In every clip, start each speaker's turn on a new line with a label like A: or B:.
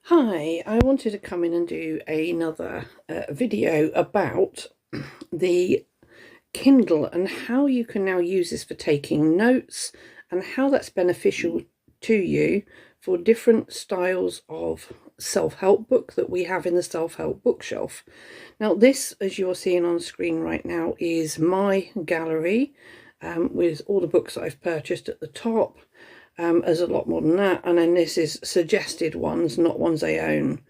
A: Hi, I wanted to come in and do another video about the Kindle and how you can now use this for taking notes and how that's beneficial to you for different styles of self-help book that we have in the self-help bookshelf. Now this, as you're seeing on screen right now, is my gallery with all the books that I've purchased at the top. There's a lot more than that, and then this is suggested ones, not ones I own,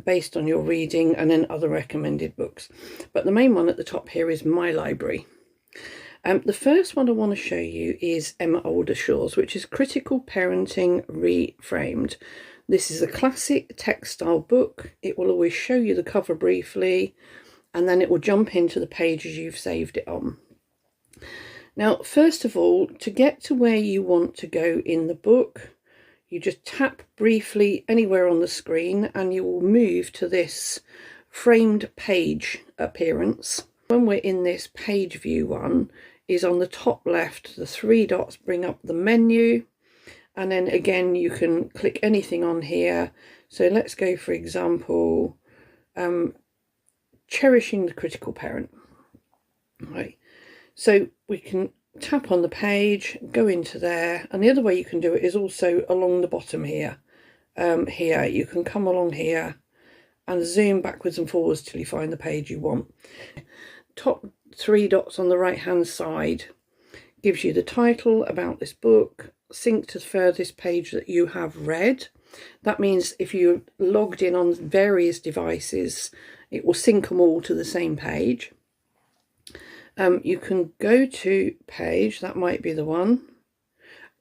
A: based on your reading, and then other recommended books. But the main one at the top here is my library. The first one I want to show you is Emma Oldershaw's, which is Critical Parenting Reframed. This is a classic textile book. It will always show you the cover briefly, and then it will jump into the pages you've saved it on. Now, first of all, to get to where you want to go in the book, you just tap briefly anywhere on the screen and you will move to this framed page appearance. When we're in this page view one, is on the top left, the three dots bring up the menu, and then again you can click anything on here. So let's go, for example, cherishing the critical parent. Right. So we can tap on the page, go into there, and the other way you can do it is also along the bottom here. Here you can come along here and zoom backwards and forwards till you find the page you want. Top three dots on the right hand side gives you the title, about this book, sync to the furthest page that you have read. That means if you're logged in on various devices, it will sync them all to the same page. You can go to page, that might be the one,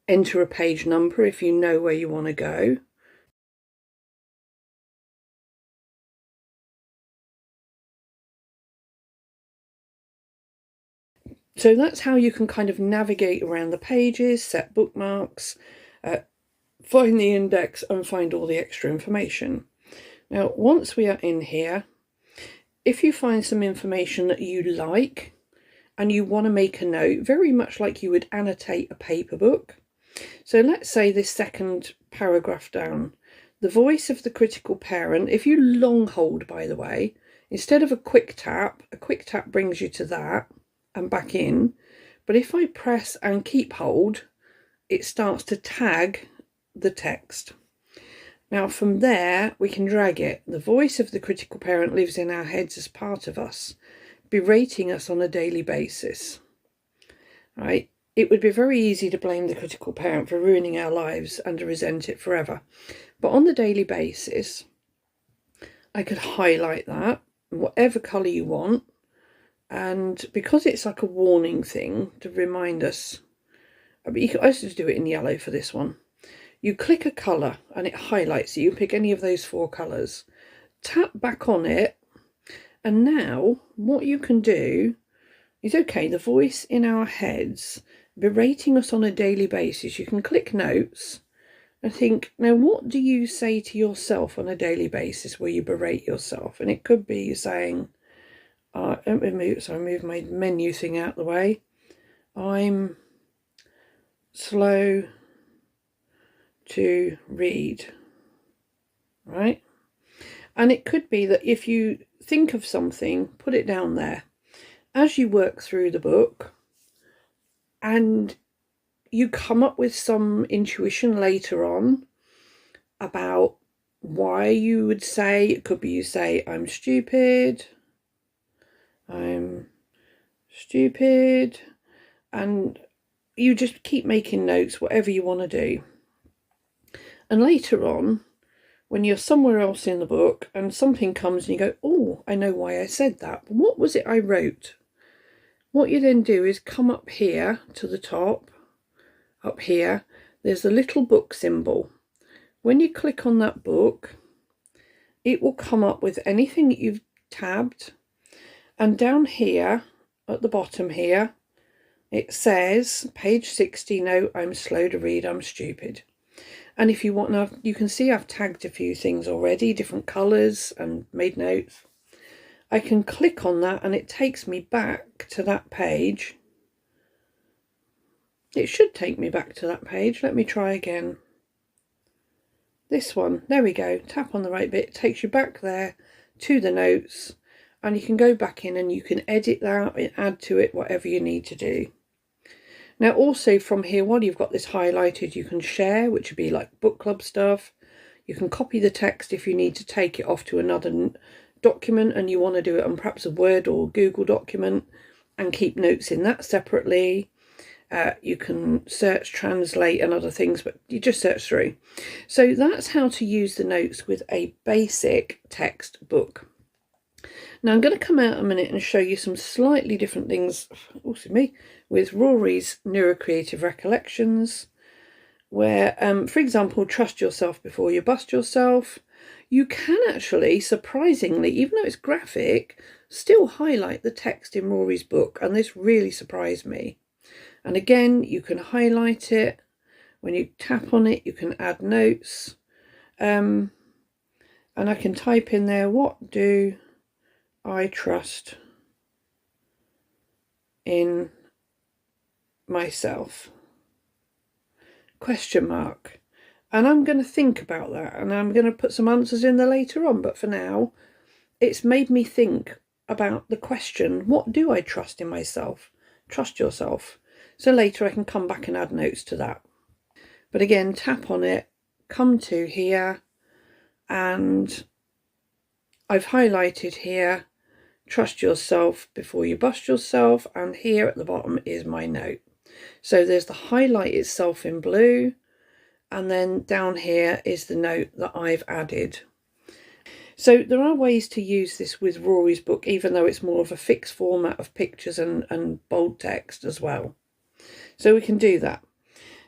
A: enter a page number if you know where you want to go. So that's how you can kind of navigate around the pages, set bookmarks, find the index and find all the extra information. Now, once we are in here, if you find some information that you like, and you want to make a note, very much like you would annotate a paper book. So let's say this second paragraph down, the voice of the critical parent. If you long hold, by the way, instead of a quick tap brings you to that and back in. But if I press and keep hold, it starts to tag the text. Now from there, we can drag it. The voice of the critical parent lives in our heads as part of us, berating us on a daily basis. Right? It would be very easy to blame the critical parent for ruining our lives and to resent it forever. But on the daily basis, I could highlight that, whatever colour you want. And because it's like a warning thing to remind us, I used to do it in yellow for this one. You click a colour and it highlights it. You pick any of those four colours. Tap back on it. And now what you can do is, okay, the voice in our heads berating us on a daily basis. You can click notes and think, now what do you say to yourself on a daily basis where you berate yourself? And it could be you saying, let me move my menu thing out the way. I'm slow to read, right? And it could be that if you think of something, put it down there. As you work through the book and you come up with some intuition later on about why you would say, it could be you say, I'm stupid, and you just keep making notes, whatever you want to do. And later on, when you're somewhere else in the book and something comes and you go, oh, I know why I said that. But what was it I wrote? What you then do is come up here to the top. Up here, there's a little book symbol. When you click on that book, it will come up with anything that you've tabbed. And down here, at the bottom here, it says, page 60, no, I'm slow to read, I'm stupid. And if you want, now you can see I've tagged a few things already, different colours, and made notes. I can click on that and it takes me back to that page. It should take me back to that page. Let me try again. this one, there we go, tap on the right bit, takes you back there to the notes, and you can go back in and you can edit that and add to it whatever you need to do. Now also from here, while you've got this highlighted, you can share, which would be like book club stuff. You can copy the text if you need to take it off to another document and you want to do it on perhaps a Word or Google document and keep notes in that separately. You can search, translate and other things, but you just search through. So that's how to use the notes with a basic text book. Now I'm going to come out a minute and show you some slightly different things, also me, with Rory's NeuroCreative Recollections, where, for example, trust yourself before you bust yourself. You can actually, surprisingly, even though it's graphic, still highlight the text in Rory's book, and this really surprised me. And again, you can highlight it. When you tap on it, you can add notes. And I can type in there, what do I trust in myself? Question mark. And I'm going to think about that, and I'm going to put some answers in there later on, but for now it's made me think about the question, what do I trust in myself? Trust yourself. So later I can come back and add notes to that. But again, tap on it, come to here, and I've highlighted here, trust yourself before you bust yourself, and here at the bottom is my note. So there's the highlight itself in blue, and then down here is the note that I've added. So there are ways to use this with Rory's book, even though it's more of a fixed format of pictures and bold text as well. So we can do that.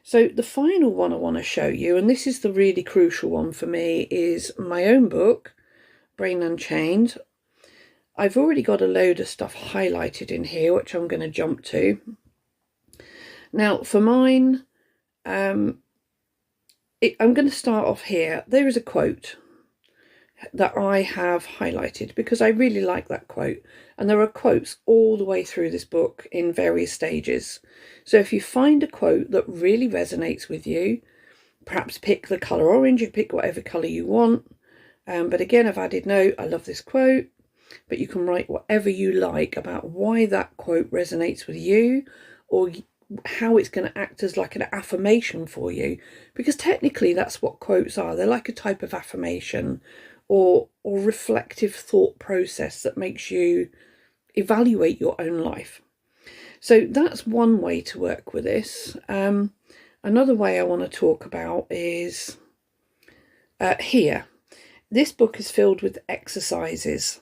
A: So the final one I want to show you, and this is the really crucial one for me, is my own book, Brain Unchained. I've already got a load of stuff highlighted in here, which I'm going to jump to. Now for mine, I'm going to start off here. There is a quote that I have highlighted because I really like that quote, and there are quotes all the way through this book in various stages. So if you find a quote that really resonates with you, perhaps pick the colour orange, you can pick whatever colour you want, but again I've added note, I love this quote, but you can write whatever you like about why that quote resonates with you, or how it's going to act as like an affirmation for you, because technically that's what quotes are. They're like a type of affirmation or reflective thought process that makes you evaluate your own life. So that's one way to work with this. Another way I want to talk about is here. This book is filled with exercises.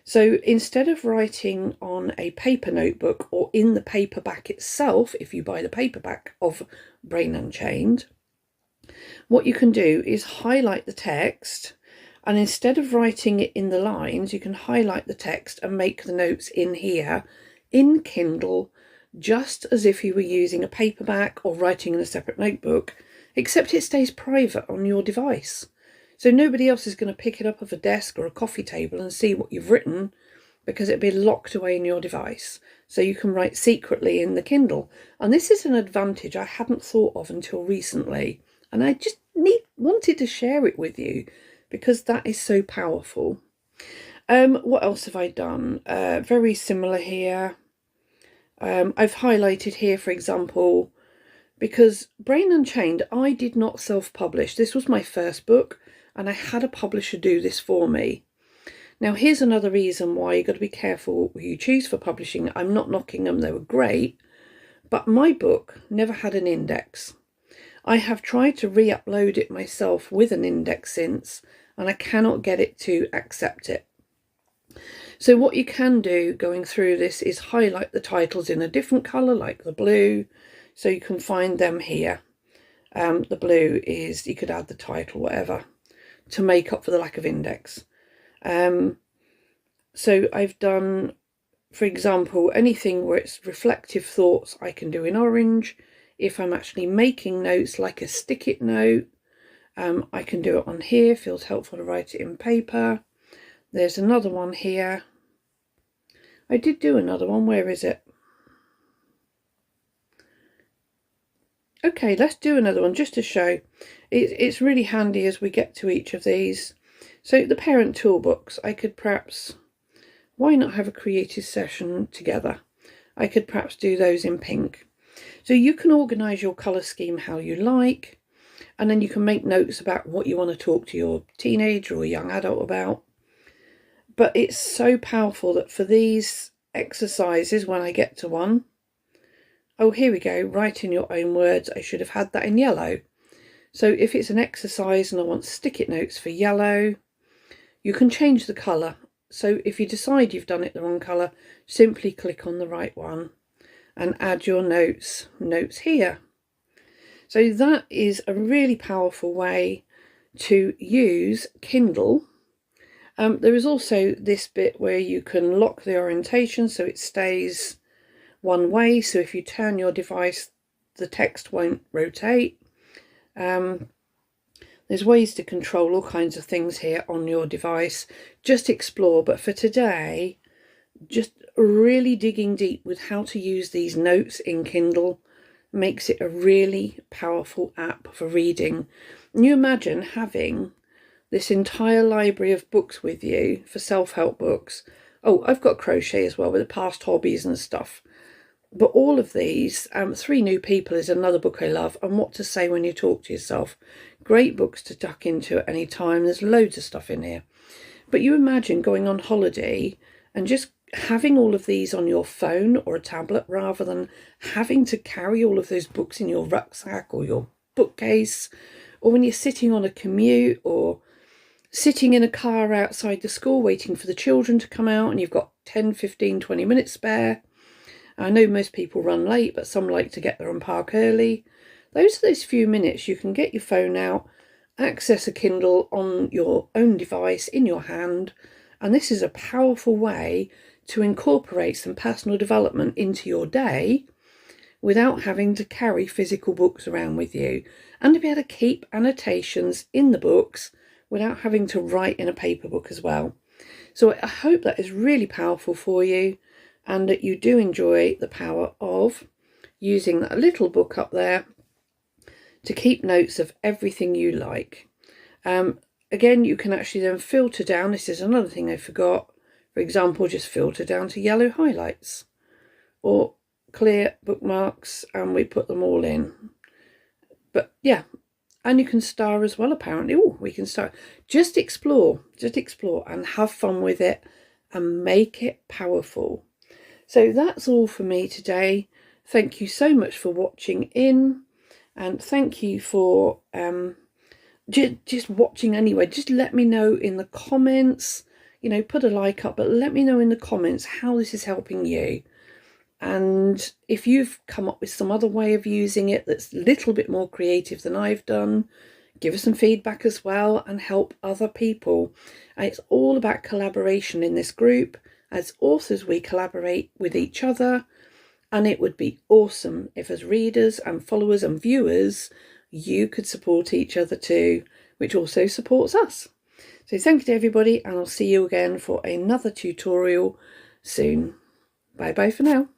A: So instead of writing on a paper notebook or in the paperback itself, if you buy the paperback of Brain Unchained, what you can do is highlight the text, and instead of writing it in the lines, you can highlight the text and make the notes in here in Kindle, just as if you were using a paperback or writing in a separate notebook, except it stays private on your device. So nobody else is going to pick it up off a desk or a coffee table and see what you've written, because it'll be locked away in your device. So you can write secretly in the Kindle. And this is an advantage I hadn't thought of until recently. And I just wanted to share it with you because that is so powerful. What else have I done? Very similar here. I've highlighted here, for example, because Brain Unchained, I did not self-publish. This was my first book, and I had a publisher do this for me. Now, here's another reason why you've got to be careful who you choose for publishing. I'm not knocking them, they were great, but my book never had an index. I have tried to re-upload it myself with an index since, and I cannot get it to accept it. So what you can do going through this is highlight the titles in a different colour, like the blue, so you can find them here. The blue is, you could add the title, whatever, to make up for the lack of index. So I've done, for example, anything where it's reflective thoughts I can do in orange. If I'm actually making notes, like a stick-it note, I can do it on here. Feels helpful to write it in paper. There's another one here. I did do another one. Where is it? Okay, let's do another one just to show. It's really handy as we get to each of these. So the parent toolbox, I could perhaps, why not have a creative session together? I could perhaps do those in pink. So you can organise your colour scheme how you like, and then you can make notes about what you want to talk to your teenager or young adult about. But it's so powerful that for these exercises, when I get to one, oh, here we go, write in your own words. I should have had that in yellow. So if it's an exercise and I want stick-it notes for yellow, you can change the colour. So if you decide you've done it the wrong colour, simply click on the right one and add your notes here. So that is a really powerful way to use Kindle. There is also this bit where you can lock the orientation so it stays one way. So if you turn your device, the text won't rotate. There's ways to control all kinds of things here on your device. Just explore. But for today, just really digging deep with how to use these notes in Kindle makes it a really powerful app for reading. And you imagine having this entire library of books with you for self-help books. Oh, I've got crochet as well with the past hobbies and stuff. But all of these, 3 New People is another book I love, and What to Say When You Talk to Yourself. Great books to tuck into at any time. There's loads of stuff in here. But you imagine going on holiday and just having all of these on your phone or a tablet rather than having to carry all of those books in your rucksack or your bookcase, or when you're sitting on a commute or sitting in a car outside the school waiting for the children to come out and you've got 10, 15, 20 minutes spare. I know most people run late, but some like to get there and park early. Those few minutes you can get your phone out, access a Kindle on your own device in your hand, and this is a powerful way to incorporate some personal development into your day without having to carry physical books around with you, and to be able to keep annotations in the books without having to write in a paper book as well. So I hope that is really powerful for you and that you do enjoy the power of using that little book up there to keep notes of everything you like. Again, you can actually then filter down. This is another thing I forgot. For example, just filter down to yellow highlights or clear bookmarks, and we put them all in. But yeah, and you can star as well, apparently. Oh, we can star. Just explore and have fun with it and make it powerful. So that's all for me today. Thank you so much for watching in, and thank you for just watching anyway. Just let me know in the comments, you know, put a like up, but let me know in the comments how this is helping you. And if you've come up with some other way of using it that's a little bit more creative than I've done, give us some feedback as well and help other people. And it's all about collaboration in this group. As authors, we collaborate with each other, and it would be awesome if as readers and followers and viewers, you could support each other too, which also supports us. So thank you to everybody, and I'll see you again for another tutorial soon. Bye bye for now.